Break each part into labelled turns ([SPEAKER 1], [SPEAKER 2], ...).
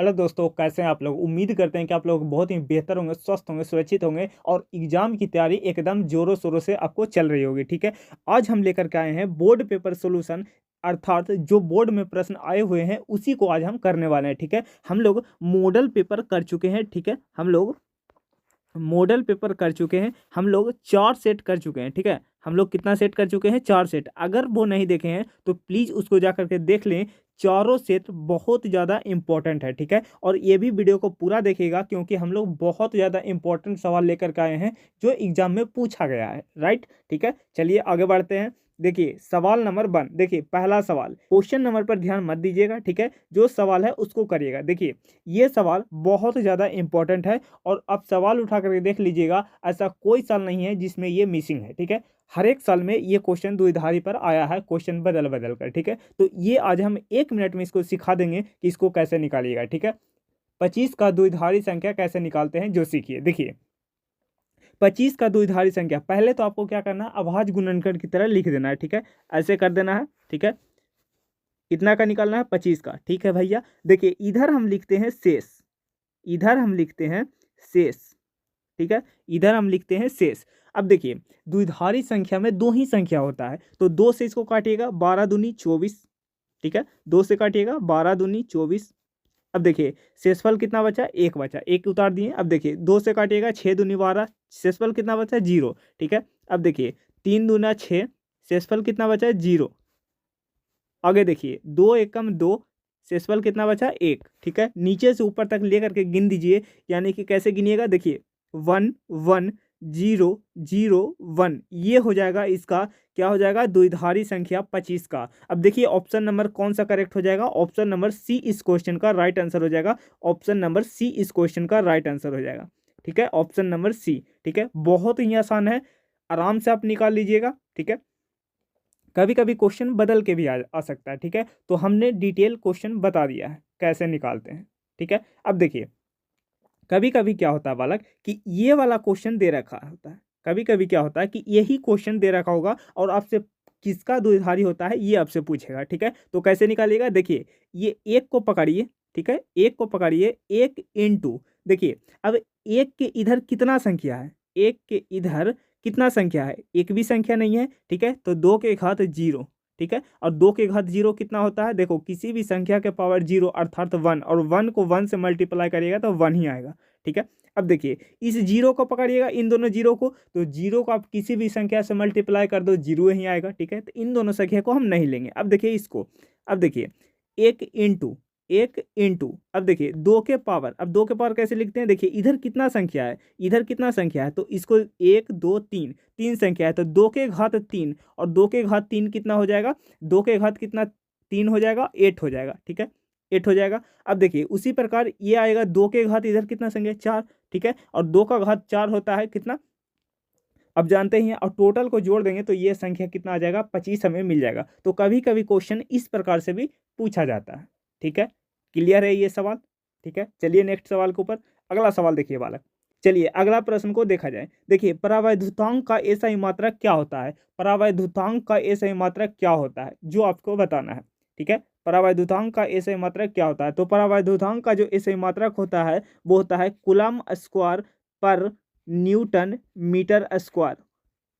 [SPEAKER 1] Hello दोस्तों, कैसे हैं आप लोग। उम्मीद करते हैं कि आप लोग बहुत ही बेहतर होंगे, स्वस्थ होंगे, सुरक्षित होंगे और एग्जाम की तैयारी एकदम जोरों शोरों से आपको चल रही होगी। ठीक है, आज हम लेकर के आए हैं बोर्ड पेपर सॉल्यूशन, अर्थात जो बोर्ड में प्रश्न आए हुए हैं उसी को आज हम करने वाले हैं। ठीक है, हम लोग मॉडल पेपर कर चुके हैं। ठीक है, हम लोग मॉडल पेपर कर चुके हैं, हम लोग 4 सेट कर चुके हैं। ठीक है, हम लोग कितना सेट कर चुके हैं? 4 सेट। अगर वो नहीं देखे हैं तो प्लीज़ उसको जा करके देख लें। चारों सेट बहुत ज़्यादा इंपॉर्टेंट है। ठीक है, और ये भी वीडियो को पूरा देखिएगा क्योंकि हम लोग बहुत ज़्यादा इंपॉर्टेंट सवाल लेकर के आए हैं जो एग्जाम में पूछा गया है। राइट, ठीक है, चलिए आगे बढ़ते हैं। देखिए सवाल नंबर 1, देखिए पहला सवाल, क्वेश्चन नंबर पर ध्यान मत दीजिएगा। ठीक है, जो सवाल है उसको करिएगा। देखिए ये सवाल बहुत ज़्यादा इंपॉर्टेंट है और आप सवाल उठा करके देख लीजिएगा, ऐसा कोई साल नहीं है जिसमें ये मिसिंग है। ठीक है, हर एक साल में ये क्वेश्चन द्विधारी पर आया है, क्वेश्चन बदल बदल कर। ठीक है, तो ये आज हम 1 मिनट में इसको सिखा देंगे कि इसको कैसे निकालिएगा। ठीक है, 25 का द्विधारी संख्या कैसे निकालते हैं जो सीखिए। देखिए 25 का द्विधारी संख्या, पहले तो आपको क्या करना है, अभाज्य गुणनखंड की तरह लिख देना है। ठीक है, ऐसे कर देना है। ठीक है, कितना का निकालना है? 25 का। ठीक है भैया, देखिए इधर हम लिखते हैं शेष, इधर हम लिखते हैं शेष। ठीक है, इधर हम लिखते हैं शेष। अब देखिए द्विधारी संख्या में दो ही संख्या होता है, तो 2 से इसको काटिएगा, 12 दूनी 24। ठीक है, 2 से काटिएगा, 12 दूनी 24। अब देखिए शेषफल कितना बचा? 1 बचा, 1 उतार दिए। अब देखिए 2 से काटिएगा, 6 दूनी 12, शेषफल कितना बचा? 0। ठीक है, अब देखिए 3 दूना 6, शेषफल कितना बचा है? 0। आगे देखिए 2 एकम 2, शेषफल कितना बचा? 1। ठीक है, नीचे से ऊपर तक लेकर के गिन दीजिए, यानी कि कैसे गिनिएगा? देखिए 1 1 0 0 1, ये हो जाएगा इसका, क्या हो जाएगा? द्विधारी संख्या 25 का। अब देखिए ऑप्शन नंबर कौन सा करेक्ट हो जाएगा? ऑप्शन नंबर सी इस क्वेश्चन का राइट आंसर हो जाएगा। ऑप्शन नंबर सी इस क्वेश्चन का राइट आंसर हो जाएगा। ठीक है, ऑप्शन नंबर सी। ठीक है, बहुत ही आसान है, आराम से आप निकाल लीजिएगा। ठीक है, कभी कभी क्वेश्चन बदल के भी आ सकता है। ठीक है, तो हमने डिटेल क्वेश्चन बता दिया है कैसे निकालते हैं। ठीक है, अब देखिए कभी कभी क्या होता है बालक कि ये वाला क्वेश्चन दे रखा होता है, कभी कभी क्या होता है कि यही क्वेश्चन दे रखा होगा और आपसे किसका द्विधारी होता है ये आपसे पूछेगा। ठीक है, तो कैसे निकालिएगा? देखिए ये एक को पकड़िए। ठीक है, एक को पकड़िए, 1 इंटू, देखिए अब एक के इधर कितना संख्या है? एक के इधर कितना संख्या है? एक भी संख्या नहीं है। ठीक है, तो 2 के घात 0। ठीक है, और 2 के घात 0 कितना होता है? देखो किसी भी संख्या के पावर 0 अर्थात 1, और 1 को 1 से मल्टीप्लाई करिएगा तो 1 ही आएगा। ठीक है, अब देखिए इस 0 को पकड़िएगा, इन दोनों 0 को, तो 0 को आप किसी भी संख्या से मल्टीप्लाई कर दो, 0 ही आएगा। ठीक है, तो इन दोनों संख्या को हम नहीं लेंगे। अब देखिए इसको, अब देखिए 1 इंटू, 1 इंटू, अब देखिए 2 के पावर, अब 2 के पावर कैसे लिखते हैं? देखिए इधर कितना संख्या है, इधर कितना संख्या है, तो इसको 1 2 3, 3 संख्या है, तो 2 के घात 3, और 2 के घात 3 कितना हो जाएगा? 2 के घात कितना? 3 हो जाएगा, 8 हो जाएगा। ठीक है, 8 हो जाएगा। अब देखिए उसी प्रकार ये आएगा, 2 के घात इधर कितना संख्या? 4। ठीक है, और 2 का घात 4 होता है कितना? अब जानते ही हैं, और टोटल को जोड़ देंगे तो ये संख्या कितना आ जाएगा? 25 हमें मिल जाएगा। तो कभी कभी क्वेश्चन इस प्रकार से भी पूछा जाता है। ठीक है, क्लियर है ये सवाल? ठीक है, चलिए नेक्स्ट सवाल के ऊपर, अगला सवाल देखिए बालक। चलिए अगला प्रश्न को देखा जाए। देखिए परावैद्युतांक का एसआई मात्रक क्या होता है? परावैद्युतांक का एसआई मात्रक क्या होता है जो आपको बताना है। ठीक है, परावैद्युतांक का एसआई मात्रक क्या होता है? तो परावैद्युतांक का जो एसआई मात्रक होता है वो होता है coulomb square per newton metre square.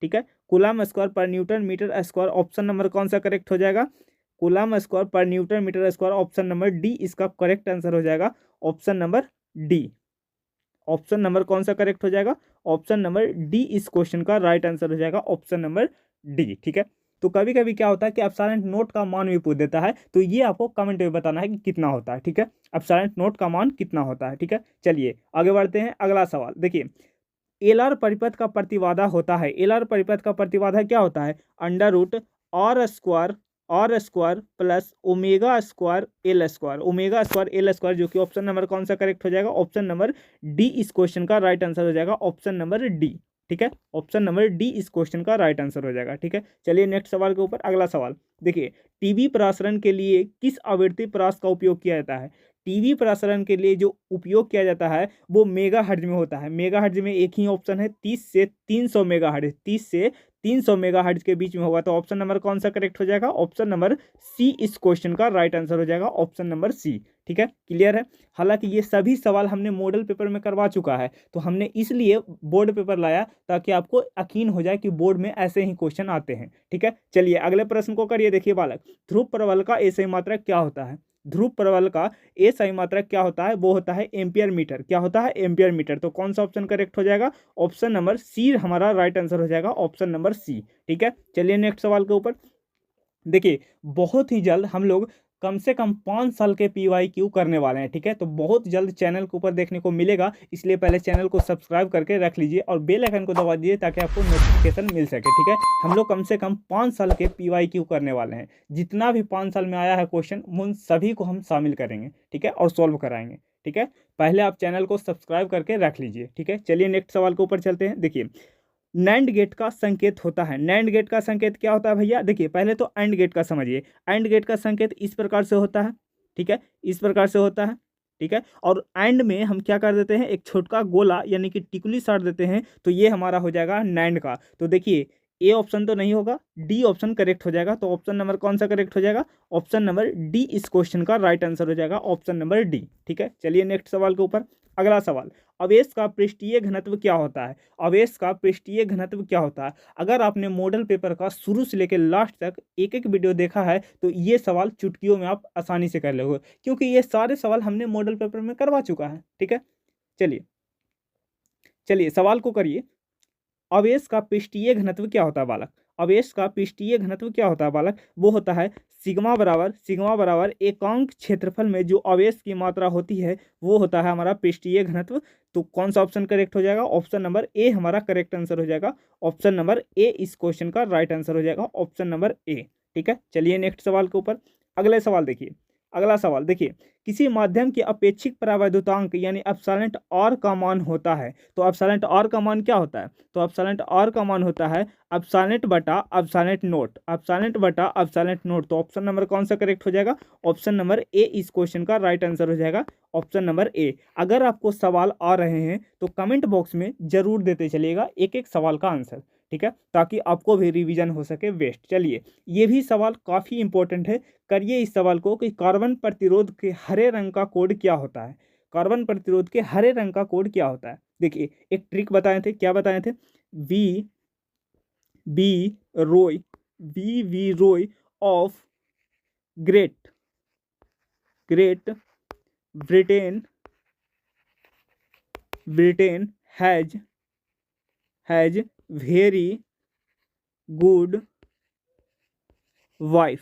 [SPEAKER 1] ठीक है, coulomb square per newton metre square. Option number कौन सा करेक्ट हो जाएगा? Coulomb square per newton metre square. Option number D इसका करेक्ट आंसर हो जाएगा। Option number D, option number कौन सा करेक्ट हो जाएगा? ऑप्शन नंबर डी इस क्वेश्चन का राइट आंसर हो जाएगा। Option number D. ठीक है, तो कभी कभी क्या होता है कि एप्सिलॉन नोट का मान भी पूछ देता है, तो ये आपको कमेंट में बताना है कि कितना होता है। ठीक है, एप्सिलॉन नोट का मान कितना होता है। ठीक है, चलिए आगे बढ़ते हैं, अगला सवाल देखिए। एलआर परिपथ का प्रतिबाधा होता है, एलआर परिपथ का प्रतिबाधा क्या होता है? Under root R square plus omega square L square, omega square L square, जो कि ऑप्शन नंबर कौन सा करेक्ट हो जाएगा? ऑप्शन नंबर डी इस क्वेश्चन का राइट आंसर हो जाएगा। Option number D. ठीक है, ऑप्शन नंबर डी इस क्वेश्चन का राइट आंसर हो जाएगा। ठीक है, चलिए नेक्स्ट सवाल के ऊपर, अगला सवाल देखिए। टीवी प्रसारण के लिए किस आवृत्ति परास का उपयोग किया जाता है? टीवी प्रसारण के लिए जो उपयोग किया जाता है वो मेगाहर्ट्ज में होता है। मेगाहर्ट्ज में एक ही ऑप्शन है 30 से 300 मेगाहर्ट्ज, 30 से 300 मेगाहर्ट्ज के बीच में होगा। तो ऑप्शन नंबर कौन सा करेक्ट हो जाएगा? ऑप्शन नंबर सी इस क्वेश्चन का राइट आंसर हो जाएगा, ऑप्शन नंबर सी। ठीक है, क्लियर है। हालांकि ये सभी सवाल हमने मॉडल पेपर में करवा चुका है, तो हमने इसलिए बोर्ड पेपर लाया ताकि आपको यकीन हो जाए कि बोर्ड में ऐसे ही क्वेश्चन आते हैं। ठीक है, चलिए अगले प्रश्न को करिए। देखिए बालक, ध्रुव प्रबल का एसआई मात्रक क्या होता है? ध्रुव प्रबल का एसआई मात्रक क्या होता है? वो होता है एम्पियर मीटर। क्या होता है? Ampere metre. तो कौन सा ऑप्शन करेक्ट हो जाएगा? ऑप्शन नंबर सी हमारा राइट आंसर हो जाएगा, ऑप्शन नंबर सी। ठीक है, चलिए नेक्स्ट सवाल के ऊपर देखिए। बहुत ही जल्द हम लोग कम से कम 5 साल के PYQ करने वाले हैं। ठीक है, तो बहुत जल्द चैनल के ऊपर देखने को मिलेगा, इसलिए पहले चैनल को सब्सक्राइब करके रख लीजिए और बेल आइकन को दबा दीजिए ताकि आपको नोटिफिकेशन मिल सके। ठीक है, हम लोग कम से कम 5 साल के PYQ करने वाले हैं। जितना भी 5 साल में आया है क्वेश्चन, उन सभी को हम शामिल करेंगे। ठीक है, और सॉल्व कराएंगे। ठीक है, पहले आप चैनल को सब्सक्राइब करके रख लीजिए। ठीक है, चलिए नेक्स्ट सवाल के ऊपर चलते हैं। देखिए, नैंड गेट का संकेत होता है। नैंड गेट का संकेत क्या होता है भैया? देखिए पहले तो एंड गेट का समझिए। एंड गेट का संकेत इस प्रकार से होता है। ठीक है, इस प्रकार से होता है। ठीक है, और एंड में हम क्या कर देते हैं? एक छोटा गोला यानी कि टिकुली साट देते हैं, तो ये हमारा हो जाएगा नैंड का। तो देखिए ए ऑप्शन तो नहीं होगा, डी ऑप्शन करेक्ट हो जाएगा। तो ऑप्शन नंबर कौन सा करेक्ट हो जाएगा? ऑप्शन नंबर डी इस क्वेश्चन का राइट आंसर हो जाएगा, ऑप्शन नंबर डी। ठीक है, चलिए नेक्स्ट सवाल के ऊपर। अगला सवाल, अवेश का पृष्ठीय घनत्व क्या होता है? अवेश का पृष्ठीय घनत्व क्या होता है? अगर आपने मॉडल पेपर का शुरू से लेकर लास्ट तक एक एक वीडियो देखा है तो ये सवाल चुटकियों में आप आसानी से कर लोगे, क्योंकि ये सारे सवाल हमने मॉडल पेपर में करवा चुका है। ठीक है, चलिए चलिए सवाल को करिए। अवेश का पृष्ठीय घनत्व क्या होता है बालक? अवेश का पृष्ठीय घनत्व क्या होता है बालक? वो होता है सिग्मा बराबर एकांक क्षेत्रफल में जो अवेश की मात्रा होती है वो होता है हमारा पृष्ठीय घनत्व। तो कौन सा ऑप्शन करेक्ट हो जाएगा? ऑप्शन नंबर ए हमारा करेक्ट आंसर हो जाएगा, ऑप्शन नंबर ए इस क्वेश्चन का राइट आंसर हो जाएगा, ऑप्शन नंबर ए। ठीक है, चलिए नेक्स्ट सवाल के ऊपर। अगले सवाल देखिए। अगला सवाल देखिए, किसी माध्यम के अपेक्षिक परावैद्युतांक यानी एप्सिलॉन आर का मान होता है। तो एप्सिलॉन आर का मान क्या होता है? तो एप्सिलॉन आर का मान होता है एप्सिलॉन बटा एप्सिलॉन नोट, एप्सिलॉन बटा एप्सिलॉन नोट। तो ऑप्शन नंबर कौन सा करेक्ट हो जाएगा? ऑप्शन नंबर ए इस क्वेश्चन का राइट आंसर हो जाएगा, ऑप्शन नंबर ए। अगर आपको सवाल आ रहे हैं तो कमेंट बॉक्स में जरूर देते चलिएगा एक एक सवाल का आंसर। ठीक है, ताकि आपको भी रिवीजन हो सके वेस्ट। चलिए, ये भी सवाल काफ़ी इंपॉर्टेंट है, करिए इस सवाल को कि कार्बन प्रतिरोध के हरे रंग का कोड क्या होता है? कार्बन प्रतिरोध के हरे रंग का कोड क्या होता है? देखिए एक ट्रिक बताए थे, क्या बताए थे? V B Roy, V Roy of great great Britain Britain has very good wife,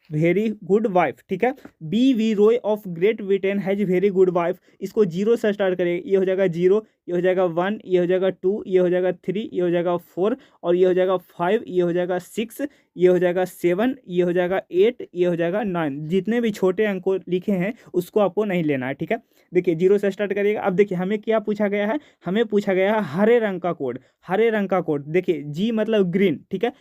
[SPEAKER 1] very good wife. ठीक है, V Roy of great Britain has very good wife. इसको जीरो से स्टार्ट करेंगे, ये हो जाएगा जीरो, ये हो जाएगा 1, ये हो जाएगा 2, ये हो जाएगा 3, ये हो जाएगा 4, और ये हो जाएगा 5, ये हो जाएगा 6, ये हो जाएगा 7, ये हो जाएगा 8, ये हो जाएगा 9। जितने भी छोटे अंक लिखे हैं उसको आपको नहीं लेना है। ठीक है, देखिए जीरो से स्टार्ट करिएगा। अब देखिए हमें क्या पूछा गया है? हमें पूछा गया है हरे रंग का कोड, हरे रंग का कोड। देखिए जी मतलब ग्रीन। ठीक है,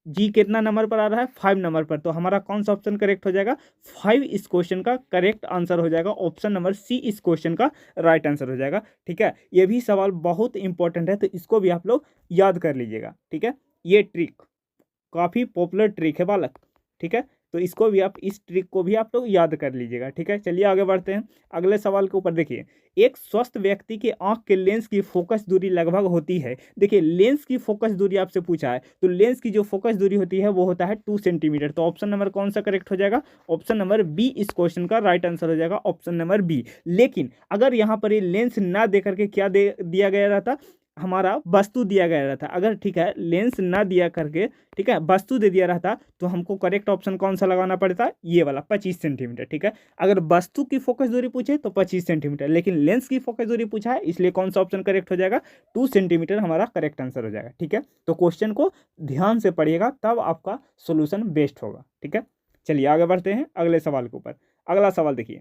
[SPEAKER 1] जी कितना नंबर पर आ रहा है? 5 नंबर पर। तो हमारा कौन सा ऑप्शन करेक्ट हो जाएगा? 5 इस क्वेश्चन का करेक्ट आंसर हो जाएगा, ऑप्शन नंबर सी इस क्वेश्चन का राइट आंसर हो जाएगा। ठीक है, ये भी सवाल बहुत इंपॉर्टेंट है, तो इसको भी आप लोग याद कर लीजिएगा। ठीक है, ये ट्रिक काफ़ी पॉपुलर ट्रिक है बालक। ठीक है, तो इसको भी आप, इस ट्रिक को भी आप लोग याद कर लीजिएगा। ठीक है, चलिए आगे बढ़ते हैं। अगले सवाल के ऊपर देखिए, एक स्वस्थ व्यक्ति के आंख के लेंस की फोकस दूरी लगभग होती है। देखिए लेंस की फोकस दूरी आपसे पूछा है, तो लेंस की जो फोकस दूरी होती है वो होता है 2 सेंटीमीटर। तो ऑप्शन नंबर कौन सा करेक्ट हो जाएगा? ऑप्शन नंबर बी इस क्वेश्चन का राइट आंसर हो जाएगा, ऑप्शन नंबर बी। लेकिन अगर यहाँ पर ये लेंस ना दे करके क्या दे दिया गया रहता? हमारा वस्तु दिया गया रहता। अगर ठीक है लेंस ना दिया करके, ठीक है, वस्तु दे दिया रहता, तो हमको करेक्ट ऑप्शन कौन सा लगाना पड़ता? ये वाला 25 सेंटीमीटर। ठीक है, अगर वस्तु की फोकस दूरी पूछे तो 25 सेंटीमीटर, लेकिन लेंस की फोकस दूरी पूछा है, इसलिए कौन सा ऑप्शन करेक्ट हो जाएगा? 2 सेंटीमीटर हमारा करेक्ट आंसर हो जाएगा। ठीक है, तो क्वेश्चन को ध्यान से पढ़िएगा, तब आपका सोल्यूशन बेस्ट होगा। ठीक है, चलिए आगे बढ़ते हैं अगले सवाल के ऊपर। अगला सवाल देखिए।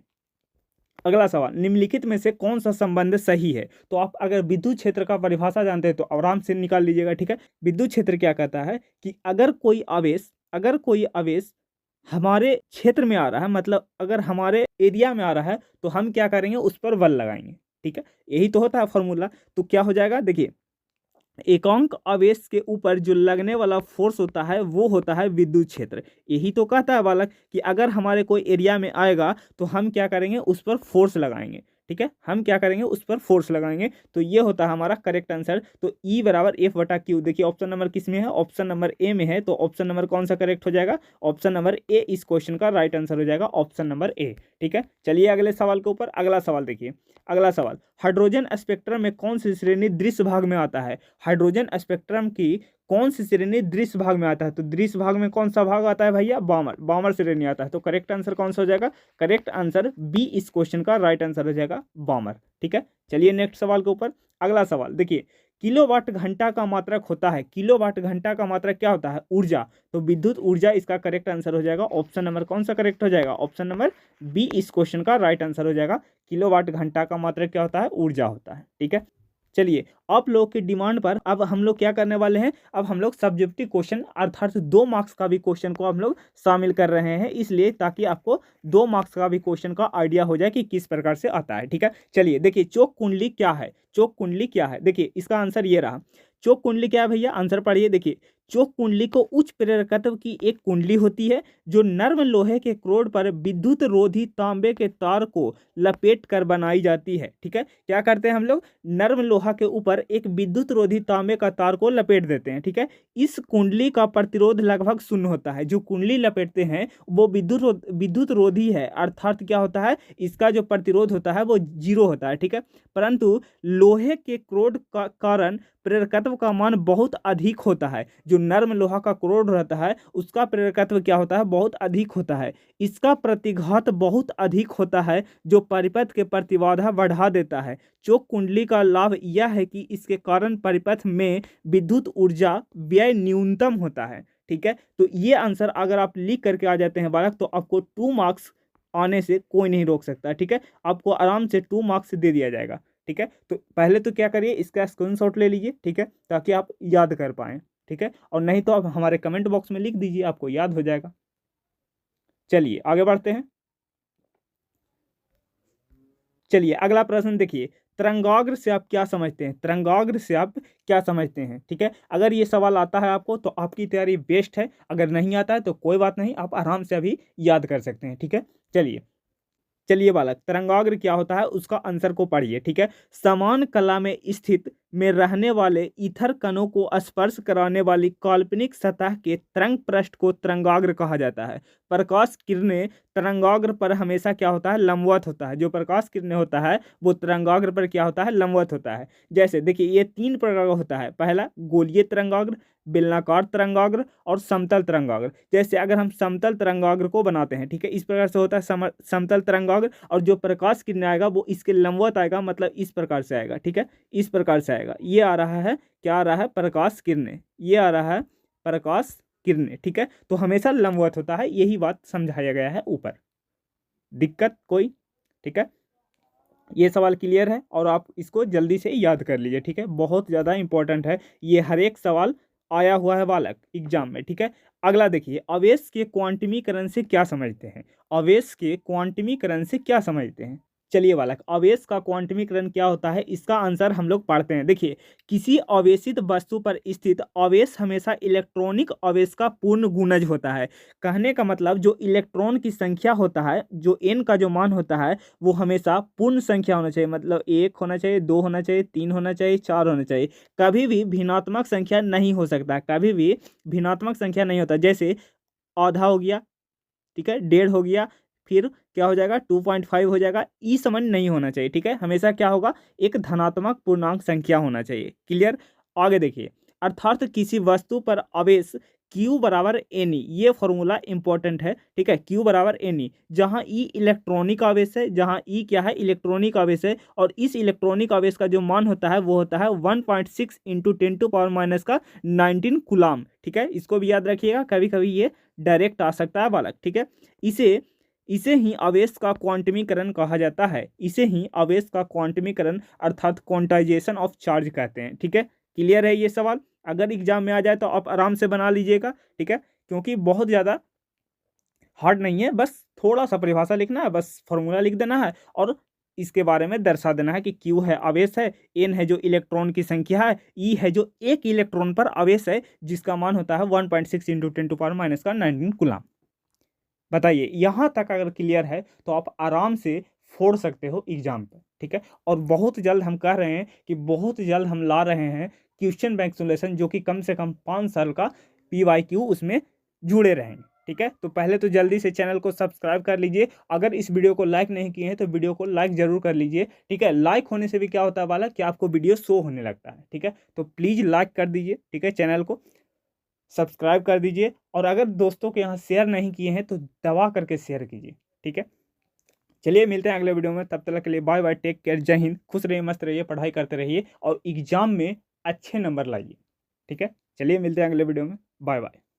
[SPEAKER 1] अगला सवाल, निम्नलिखित में से कौन सा संबंध सही है? तो आप अगर विद्युत क्षेत्र का परिभाषा जानते हैं तो आराम से निकाल लीजिएगा। ठीक है, विद्युत क्षेत्र क्या कहता है कि अगर कोई आवेश हमारे क्षेत्र में आ रहा है, मतलब अगर हमारे एरिया में आ रहा है तो हम क्या करेंगे, उस पर बल लगाएंगे। ठीक है, यही तो होता है फॉर्मूला। तो क्या हो जाएगा, देखिए एकांक आवेश के ऊपर जो लगने वाला फोर्स होता है वो होता है विद्युत क्षेत्र। यही तो कहता है बालक कि अगर हमारे कोई एरिया में आएगा तो हम क्या करेंगे, उस पर फोर्स लगाएंगे। ठीक है, हम क्या करेंगे, उस पर फोर्स लगाएंगे। तो ये होता है हमारा करेक्ट आंसर। तो ई बराबर एफ बटा क्यू। देखिए ऑप्शन नंबर किस में है, ऑप्शन नंबर ए में है। तो ऑप्शन नंबर कौन सा करेक्ट हो जाएगा, ऑप्शन नंबर ए इस क्वेश्चन का राइट आंसर हो जाएगा, ऑप्शन नंबर ए। ठीक है, चलिए अगले सवाल के ऊपर। अगला सवाल देखिए, अगला सवाल, हाइड्रोजन स्पेक्ट्रम में कौन सी श्रेणी दृश्य भाग में आता है। हाइड्रोजन स्पेक्ट्रम की कौन सी श्रेणी दृश्य भाग में आता है। तो दृश्य भाग में कौन सा भाग आता है भैया, बामर, बामर श्रेणी आता है। तो करेक्ट आंसर कौन सा हो जाएगा, करेक्ट आंसर बी इस क्वेश्चन का राइट आंसर हो जाएगा, बामर। ठीक है, चलिए नेक्स्ट सवाल के ऊपर। अगला सवाल देखिए, किलोवाट घंटा का मात्रक होता है। किलोवाट घंटा का मात्रक क्या होता है, ऊर्जा। तो विद्युत ऊर्जा इसका करेक्ट आंसर हो जाएगा। ऑप्शन नंबर कौन सा करेक्ट हो जाएगा, ऑप्शन नंबर बी इस क्वेश्चन का राइट आंसर हो जाएगा। किलोवाट घंटा का मात्रक क्या होता है, ऊर्जा होता है। ठीक है, चलिए आप लोगों की डिमांड पर अब हम लोग क्या करने वाले हैं, अब हम लोग सब्जेक्टिव क्वेश्चन अर्थात 2 मार्क्स का भी क्वेश्चन को हम लोग शामिल कर रहे हैं, इसलिए ताकि आपको 2 मार्क्स का भी क्वेश्चन का आइडिया हो जाए कि किस प्रकार से आता है। ठीक है, चलिए देखिए चोक कुंडली क्या है, चोक कुंडली क्या है। देखिए इसका आंसर ये रहा, चोक कुंडली क्या है भैया, आंसर पढ़िए। देखिए चोक कुंडली को उच्च प्रेरकत्व की एक कुंडली होती है जो नर्म लोहे के क्रोड पर विद्युत रोधी तांबे के तार को लपेट कर बनाई जाती है। ठीक है, क्या करते हैं हम लोग, नर्म लोहा के ऊपर एक विद्युत रोधी तांबे का तार को लपेट देते हैं। ठीक है, इस कुंडली का प्रतिरोध लगभग शून्य होता है। जो कुंडली लपेटते हैं वो विद्युत रोधी है, अर्थात क्या होता है, इसका जो प्रतिरोध होता है वो 0 होता है। ठीक है, परंतु लोहे के क्रोड का कारण प्रेरकत्व का मान बहुत अधिक होता है। जो नर्म लोहा का क्रोड रहता है उसका प्रेरकत्व क्या होता है, बहुत अधिक होता है। इसका प्रतिघात बहुत अधिक होता है जो परिपथ के प्रतिबाधा बढ़ा देता है। चोक कुंडली का लाभ यह है कि इसके कारण परिपथ में विद्युत ऊर्जा व्यय न्यूनतम होता है। ठीक है, तो ये आंसर अगर आप लिख करके आ जाते हैं बालक तो आपको 2 मार्क्स आने से कोई नहीं रोक सकता। ठीक है, आपको आराम से 2 मार्क्स दे दिया जाएगा। ठीक है, तो पहले तो क्या करिए, इसका स्क्रीनशॉट ले लीजिए। ठीक है, ताकि आप याद कर पाएं। ठीक है, और नहीं तो आप हमारे कमेंट बॉक्स में लिख दीजिए, आपको याद हो जाएगा। चलिए आगे बढ़ते हैं। चलिए अगला प्रश्न देखिए, तरंगाग्र से आप क्या समझते हैं, तरंगाग्र से आप क्या समझते हैं। ठीक है, अगर ये सवाल आता है आपको तो आपकी तैयारी बेस्ट है, अगर नहीं आता है तो कोई बात नहीं, आप आराम से अभी याद कर सकते हैं। ठीक है, चलिए चलिए बालक, तरंगाग्र क्या होता है उसका आंसर को पढ़िए। ठीक है, समान कला में स्थित में रहने वाले ईथर कणों को स्पर्श कराने वाली काल्पनिक सतह के तरंग पृष्ठ को तरंगाग्र कहा जाता है। प्रकाश किरणें तरंगाग्र पर हमेशा क्या होता है, लंबवत होता है। जो प्रकाश किरणें होता है वो तरंगाग्र पर क्या होता है, लंबवत होता है। जैसे देखिए ये 3 प्रकार का होता है, पहला गोलीय तरंगाग्र, बेलनाकार तरंगाग्र और समतल तरंगाग्र। जैसे अगर हम समतल तरंगाग्र को बनाते हैं, ठीक है, इस प्रकार से होता है समतल तरंगाग्र, और जो प्रकाश किरण आएगा वो इसके लंबवत आएगा, मतलब इस प्रकार से आएगा। ठीक है, इस प्रकार से आएगा। ये आ रहा है, क्या आ रहा है, प्रकाश किरणें, ये आ रहा है प्रकाश किरणें। ठीक है, तो हमेशा लंबवत होता है, यही बात समझाया गया है ऊपर। दिक्कत कोई, ठीक है, ये सवाल क्लियर है और आप इसको जल्दी से याद कर लीजिए। ठीक है, बहुत ज़्यादा इंपॉर्टेंट है ये, हर एक सवाल आया हुआ है बालक एग्जाम में। ठीक है, अगला देखिए, आवेश के क्वांटमीकरण से क्या समझते हैं, आवेश के क्वांटमीकरण से क्या समझते हैं। चलिए बालक, आवेश का क्वांटमीकरण क्या होता है इसका आंसर हम लोग पढ़ते हैं। देखिए, किसी आवेशित वस्तु पर स्थित आवेश हमेशा इलेक्ट्रॉनिक आवेश का पूर्ण गुणज होता है। कहने का मतलब जो इलेक्ट्रॉन की संख्या होता है, जो n का जो मान होता है वो हमेशा पूर्ण संख्या होना चाहिए, मतलब 1 होना चाहिए, 2 होना चाहिए, 3 होना चाहिए, 4 होना चाहिए। कभी भी भिन्नात्मक संख्या नहीं हो सकता, कभी भी भिन्नात्मक संख्या नहीं होता। जैसे आधा हो गया, ठीक है, 1.5 हो गया, फिर क्या हो जाएगा 2.5 हो जाएगा, ई समान नहीं होना चाहिए। ठीक है, हमेशा क्या होगा, एक धनात्मक पूर्णांक संख्या होना चाहिए। क्लियर, आगे देखिए, अर्थात किसी वस्तु पर आवेश Q बराबर एन ई, ये फॉर्मूला इंपॉर्टेंट है। ठीक है, Q बराबर एन ई, जहाँ ई इलेक्ट्रॉनिक आवेश है, जहाँ ई क्या है, इलेक्ट्रॉनिक आवेश है, और इस इलेक्ट्रॉनिक आवेश का जो मान होता है वो होता है 1.6 इंटू 10⁻⁻19 कूलाम। ठीक है, इसको भी याद रखिएगा, कभी कभी ये डायरेक्ट आ सकता है बालक। ठीक है, इसे इसे ही आवेश का क्वांटमीकरण कहा जाता है, इसे ही आवेश का क्वांटमीकरण अर्थात क्वांटाइजेशन ऑफ चार्ज कहते हैं। ठीक है, क्लियर है ये सवाल, अगर एग्जाम में आ जाए तो आप आराम से बना लीजिएगा। ठीक है, क्योंकि बहुत ज़्यादा हार्ड नहीं है, बस थोड़ा सा परिभाषा लिखना है, बस फॉर्मूला लिख देना है और इसके बारे में दर्शा देना है कि क्यू है आवेश है, एन है जो इलेक्ट्रॉन की संख्या है, ई है जो एक इलेक्ट्रॉन पर आवेश है जिसका मान होता है 1.6 इंटू 10⁻⁻⁹ कूलम। बताइए यहाँ तक अगर क्लियर है तो आप आराम से फोड़ सकते हो एग्जाम पे, ठीक है। और बहुत जल्द हम कह रहे हैं कि बहुत जल्द हम ला रहे हैं क्वेश्चन बैंक सॉल्यूशन जो कि कम से कम 5 साल का PYQ उसमें जुड़े रहेंगे, ठीक है। तो पहले तो जल्दी से चैनल को सब्सक्राइब कर लीजिए, अगर इस वीडियो को लाइक नहीं किए हैं तो वीडियो को लाइक जरूर कर लीजिए, ठीक है। लाइक होने से भी क्या होता है वाला कि आपको वीडियो शो होने लगता है, ठीक है। तो प्लीज़ लाइक कर दीजिए, ठीक है, चैनल को सब्सक्राइब कर दीजिए और अगर दोस्तों के यहाँ शेयर नहीं किए हैं तो दबा करके शेयर कीजिए, ठीक है। चलिए मिलते हैं अगले वीडियो में, तब तक के लिए बाय बाय, टेक केयर, जय हिंद, खुश रहिए, मस्त रहिए, पढ़ाई करते रहिए और एग्जाम में अच्छे नंबर लाइए, ठीक है। चलिए मिलते हैं अगले वीडियो में, बाय बाय।